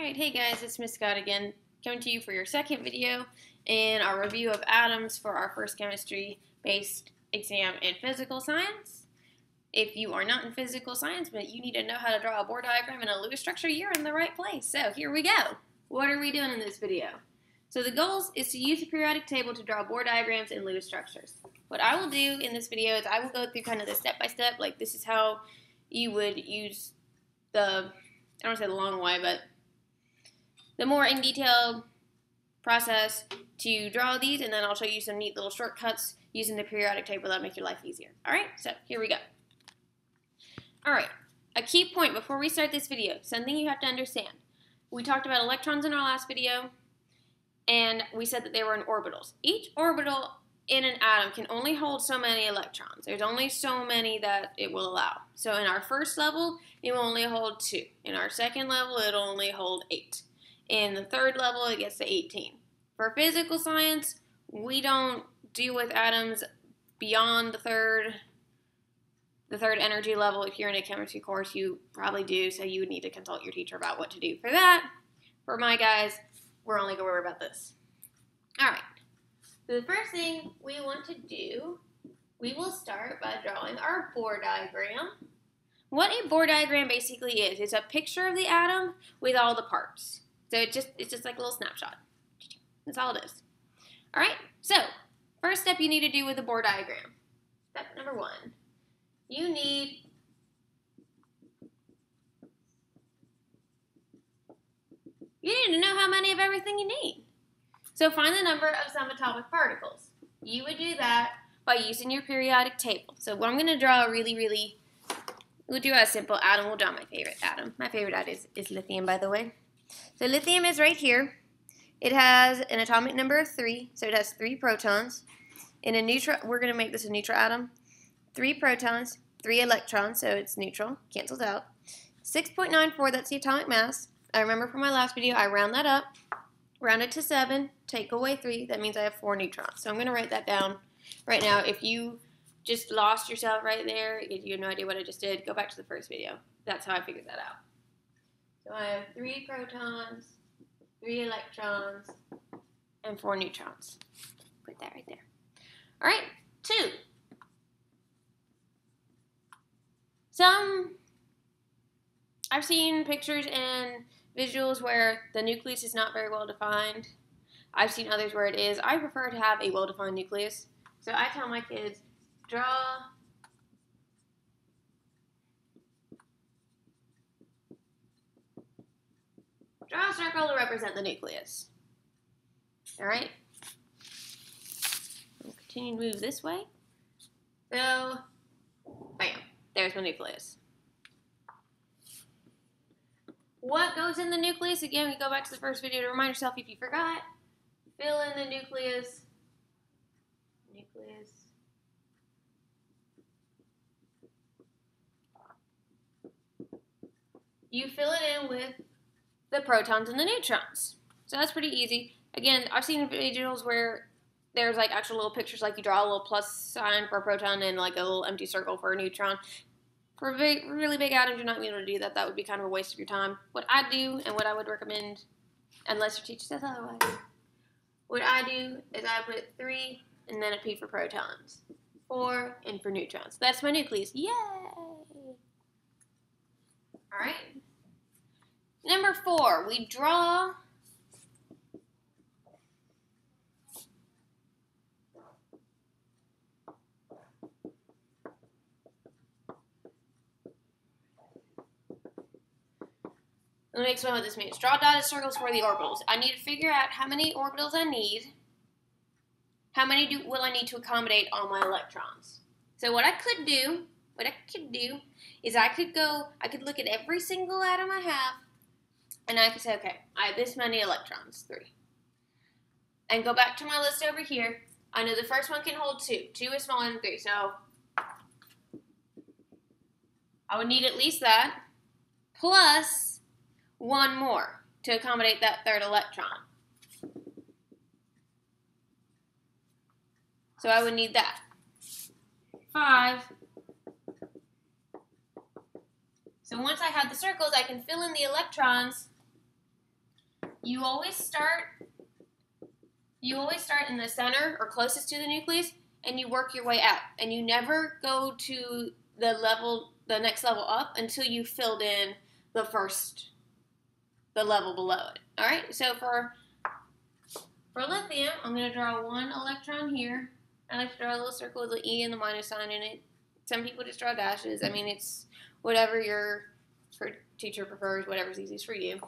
Alright, hey guys, it's Miss Scott again, coming to you for your second video in our review of atoms for our first chemistry-based exam in physical science. If you are not in physical science, but you need to know how to draw a Bohr diagram and a Lewis structure, you're in the right place. So here we go. What are we doing in this video? So the goal is to use the periodic table to draw Bohr diagrams and Lewis structures. What I will do in this video is I will go through kind of the step-by-step, like this is how you would use the, I don't want to say the long way, but the more in detail process to draw these, and then I'll show you some neat little shortcuts using the periodic table that make your life easier. Alright, so here we go. Alright, a key point before we start this video, something you have to understand. We talked about electrons in our last video, and we said that they were in orbitals. Each orbital in an atom can only hold so many electrons. There's only so many that it will allow. So in our first level, it will only hold 2. In our second level, it'll only hold 8. In the third level, it gets to 18. For physical science, we don't deal with atoms beyond the third energy level. If you're in a chemistry course, you probably do, so you would need to consult your teacher about what to do for that. For my guys, we're only going to worry about this. All right. So the first thing we want to do, we will start by drawing our Bohr diagram. What a Bohr diagram basically is a picture of the atom with all the parts. So it's just like a little snapshot. That's all it is. All right, so first step you need to do with the Bohr diagram. Step number 1. You need to know how many of everything you need. So find the number of some atomic particles. You would do that by using your periodic table. So what I'm going to draw we'll do a simple atom. We'll draw my favorite atom. My favorite atom is lithium, by the way. So lithium is right here. It has an atomic number of 3, so it has 3 protons. In a neutral, we're going to make this a neutral atom. 3 protons, 3 electrons, so it's neutral, cancels out. 6.94, that's the atomic mass. I remember from my last video, I round that up, round it to 7, take away 3, that means I have 4 neutrons. So I'm going to write that down right now. If you just lost yourself right there, if you have no idea what I just did, go back to the first video. That's how I figured that out. So I have 3 protons, 3 electrons, and 4 neutrons. Put that right there. All right, 2. I've seen pictures and visuals where the nucleus is not very well defined. I've seen others where it is. I prefer to have a well-defined nucleus. So I tell my kids, draw a circle to represent the nucleus. All right? We'll continue to move this way. So, bam, there's my nucleus. What goes in the nucleus? Again, we go back to the first video to remind yourself if you forgot. Fill in the nucleus. You fill it in with the protons and the neutrons. So that's pretty easy. Again, I've seen visuals where there's like actual little pictures, like you draw a little plus sign for a proton and like a little empty circle for a neutron. For really big atoms, you're not going to be able to do that. That would be kind of a waste of your time. What I do, and what I would recommend, unless your teacher says otherwise, what I do is I put 3 and then a P for protons, 4 and for neutrons. That's my nucleus. Yay! All right. Number 4, we draw Let me explain what this means. Draw dotted circles for the orbitals. I need to figure out how many orbitals I need. How many will I need to accommodate all my electrons? So what I could do is I could look at every single atom I have, and I could say, okay, I have this many electrons, 3. And go back to my list over here. I know the first one can hold 2. 2 is smaller than 3, so I would need at least that, plus 1 more to accommodate that 3rd electron. So I would need that. 5. So once I have the circles, I can fill in the electrons you always start in the center or closest to the nucleus, and you work your way out. And you never go to the next level up until you filled in the level below it. All right. So for lithium, I'm going to draw one electron here. I like to draw a little circle with the E and the minus sign in it. Some people just draw dashes. I mean, it's whatever your teacher prefers, whatever's easiest for you.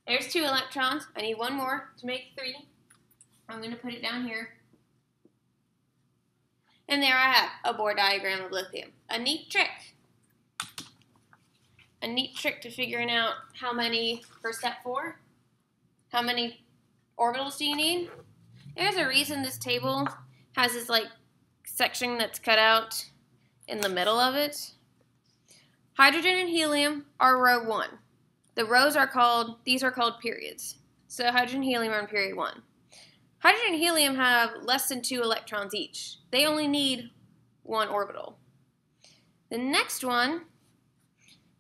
There's 2 electrons. I need one more to make 3. I'm going to put it down here. And there I have a Bohr diagram of lithium. A neat trick. A neat trick to figuring out how many, for step 4, how many orbitals do you need? There's a reason this table has this like section that's cut out in the middle of it. Hydrogen and helium are row 1. The rows are called, these are called periods. So hydrogen and helium are in period 1. Hydrogen and helium have less than 2 electrons each. They only need 1 orbital. The next one,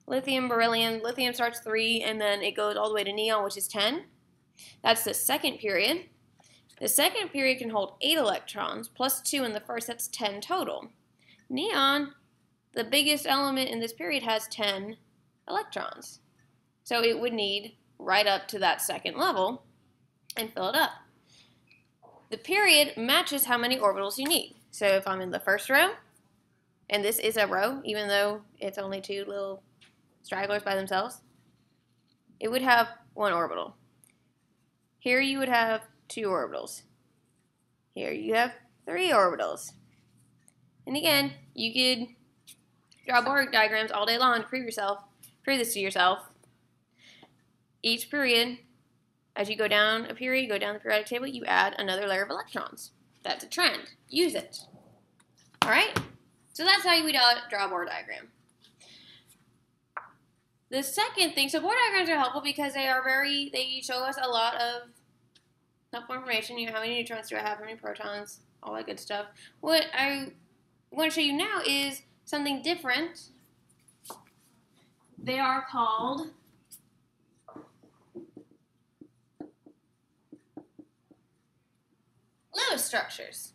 lithium, beryllium, lithium starts 3 and then it goes all the way to neon, which is 10. That's the second period. The second period can hold 8 electrons, plus 2 in the first, that's 10 total. Neon, the biggest element in this period, has 10 electrons. So it would need right up to that second level and fill it up. The period matches how many orbitals you need. So if I'm in the first row, and this is a row, even though it's only 2 little stragglers by themselves, it would have 1 orbital. Here you would have 2 orbitals. Here you have 3 orbitals. And again, you could draw Bohr diagrams all day long to prove this to yourself. Each period, as you go down a period, go down the periodic table, you add another layer of electrons. That's a trend. Use it. All right? So that's how we draw a Bohr diagram. The second thing, so Bohr diagrams are helpful because they show us a lot of helpful information. You know, how many neutrons do I have, how many protons, all that good stuff. What I want to show you now is something different. They are called Lewis structures.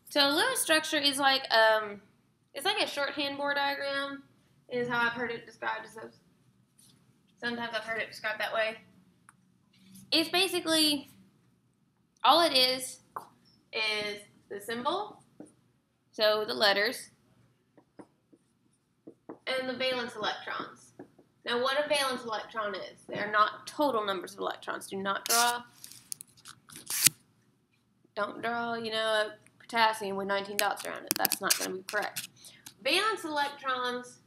So a Lewis structure is like it's like a shorthand Bohr diagram, is how I've heard it described. Sometimes I've heard it described that way. It's basically, all it is the symbol, so the letters, and the valence electrons. Now what a valence electron is, they're not total numbers of electrons. Don't draw, a potassium with 19 dots around it. That's not going to be correct. Valence electrons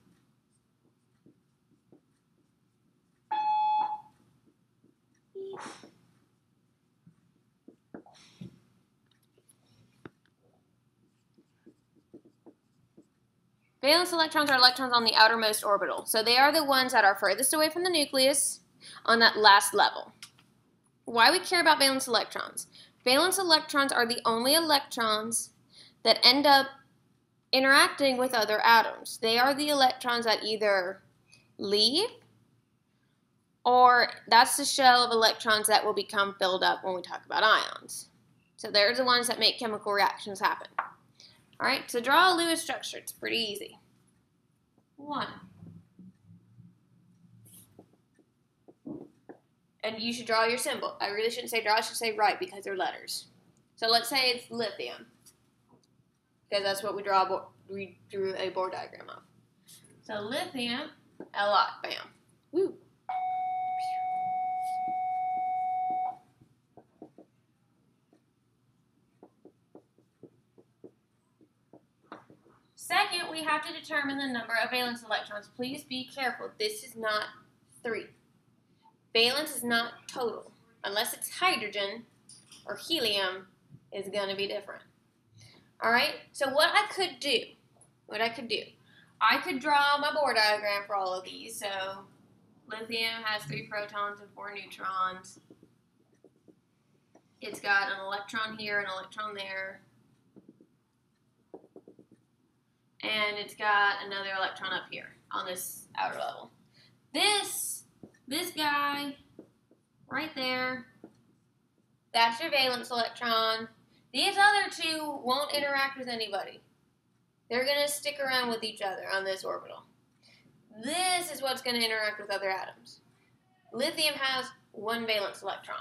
are electrons on the outermost orbital. So they are the ones that are furthest away from the nucleus on that last level. Why we care about valence electrons? Valence electrons are the only electrons that end up interacting with other atoms. They are the electrons that either leave, or that's the shell of electrons that will become filled up when we talk about ions. So they're the ones that make chemical reactions happen. All right, so draw a Lewis structure. It's pretty easy. 1. And you should draw your symbol. I really shouldn't say draw, I should say write because they're letters. So let's say it's lithium, because that's what we drew a Bohr diagram of. So lithium, Li, bam. Woo. Second, we have to determine the number of valence electrons. Please be careful. This is not 3. Valence is not total. Unless it's hydrogen or helium, is going to be different. All right? So what I could do, I could draw my Bohr diagram for all of these. So lithium has 3 protons and 4 neutrons. It's got an electron here, an electron there. And it's got another electron up here on this outer level. This This guy right there, that's your valence electron. These other two won't interact with anybody. They're going to stick around with each other on this orbital. This is what's going to interact with other atoms. Lithium has one valence electron.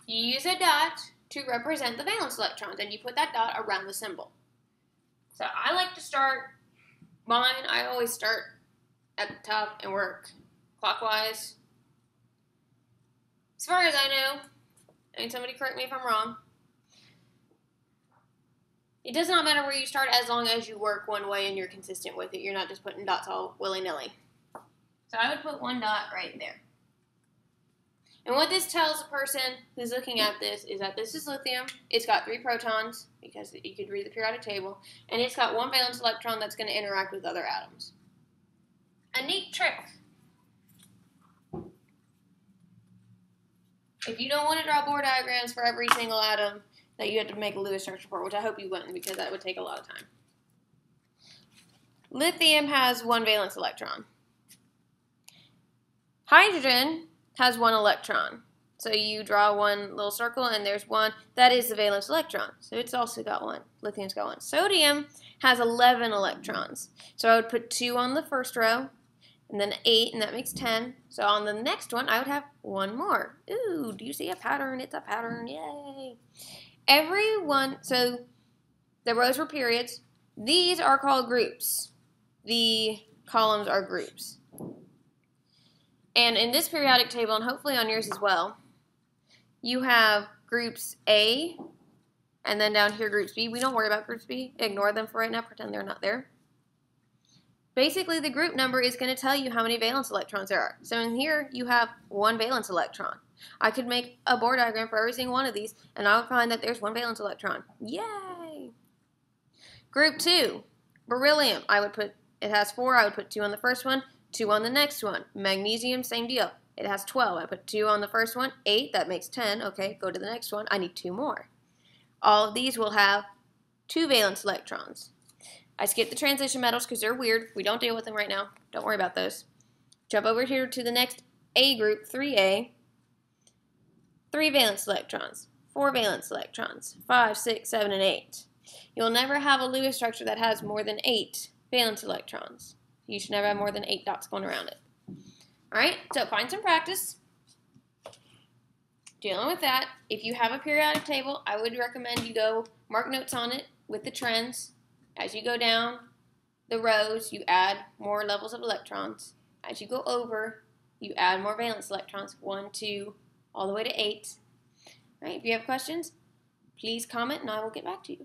You use a dot to represent the valence electrons, and you put that dot around the symbol. So I like to start mine. I always start at the top and work clockwise. As far as I know, and somebody correct me if I'm wrong, it does not matter where you start as long as you work one way and you're consistent with it. You're not just putting dots all willy-nilly. So I would put one dot right there. And what this tells a person who's looking at this is that this is lithium. It's got 3 protons, because you could read the periodic table, and it's got one valence electron that's going to interact with other atoms. A neat trick. If you don't want to draw Bohr diagrams for every single atom, that you have to make a Lewis structure for, which I hope you wouldn't, because that would take a lot of time. Lithium has one valence electron. Hydrogen has one electron. So you draw one little circle, and there's one. That is the valence electron. So it's also got one. Lithium's got one. Sodium has 11 electrons. So I would put 2 on the first row, and then 8, and that makes 10. So on the next one, I would have one more. Ooh, do you see a pattern? It's a pattern. Yay. So the rows were periods. These are called groups. The columns are groups. And in this periodic table, and hopefully on yours as well, you have groups A, and then down here groups B. We don't worry about groups B. Ignore them for right now. Pretend they're not there. Basically, the group number is going to tell you how many valence electrons there are. So in here, you have one valence electron. I could make a Bohr diagram for every single one of these, and I would find that there's one valence electron. Yay! Group 2, beryllium. It has 4. I would put 2 on the first one, 2 on the next one. Magnesium, same deal. It has 12. I put 2 on the first one, 8. That makes 10. Okay, go to the next one. I need 2 more. All of these will have 2 valence electrons. I skipped the transition metals because they're weird. We don't deal with them right now. Don't worry about those. Jump over here to the next A group, 3A. 3 valence electrons, 4 valence electrons, 5, 6, 7, and 8. You'll never have a Lewis structure that has more than 8 valence electrons. You should never have more than 8 dots going around it. Alright, so find some practice dealing with that. If you have a periodic table, I would recommend you go mark notes on it with the trends. As you go down the rows, you add more levels of electrons. As you go over, you add more valence electrons, 1, 2, all the way to 8. All right, if you have questions, please comment and I will get back to you.